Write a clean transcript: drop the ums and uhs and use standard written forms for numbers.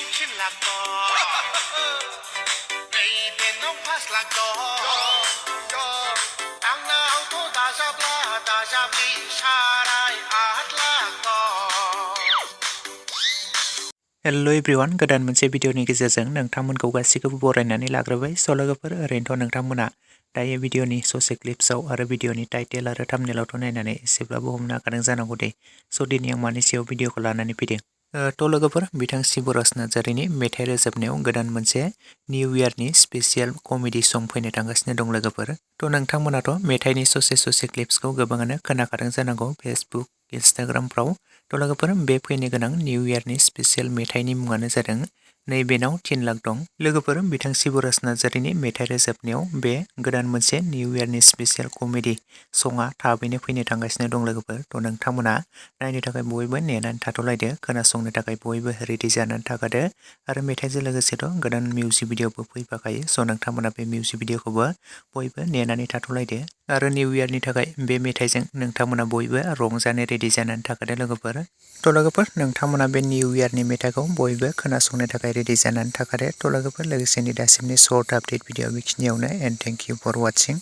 Lago. Baby, no pass lago. Ang now to daja bli sharai at lago. Hello everyone गोदान मोनसे भिडिअनि गेजेरजों नोंथांमोनखौ गासिखौबो बरायनानै लाग्रोबाय लोगोफोर ओरैनोथ' नोंथांमोना दायो भिडिअनि ससे क्लिप्सआव आरो भिडिअनि टाइटेल आरो थाम्बनेलावथ' नायनानै एसेब्लाबो हमनो हाखादों जानांगौ दे दिनै आं मानि सायाव भिडिअखौ लानानै फैदों लोगोफोर बिथां सिबराज नार्जारीनि मेथाइ रोजाबनायाव गोदान मोनसे निउ इयारनि स्पेसियेल कमेडि सं फैनो थांगासिनो दं लोगोफोर नोंथांमोनाथ' मेथाइनि ससे क्लिप्सखौ गोबाङानो खोनाखादों जानांगौ फेसबुक इन्स्टाग्रामफ्राव लोगोफोर बे फैनो गोनां निउ इयारनि स्पेसियेल मेथाइनि मुङानो जादों नै बेनाव 3 लाख दं लोगोफोर बिथां सिबराज नार्जारीनि मेथाइ रोजाबनायाव बे गोदान मोनसे निउ इयारनि स्पेसियेल कमेडि सङा थाबैनो फैनो थांगासिनो दं लोगोफोर नोंथांमोना नायनो थाखाय बयबो नेनानै थाथ'लायदो खोनासंनो थाखाय बयबो रेडि जानानै थाखादो आरो मेथाइजों लोगोसेथ' गोदान मिउजिक भिडिअबो फैफाखायो नोंथांमोना बे मिउजिक भिडिअखौबो बयबो नेनानै थाथ'लायदो आरो निउ इयारनि थाखाय बे मेथाइजों नोंथांमोना बयबो रंजानो रेडि जानानै थाखादो लोगोफोर नोंथांमोना बे निउ इयारनि मेथाइखौ बयबो खोनासंनो थाखाय रेडि जानानै थाखादो लोगोफोर लोगोसेनि दासिमनि सर्ट आपडेट भिडिअ बेखिनियावनो एन्ड थेंक इउ फर वाचिं।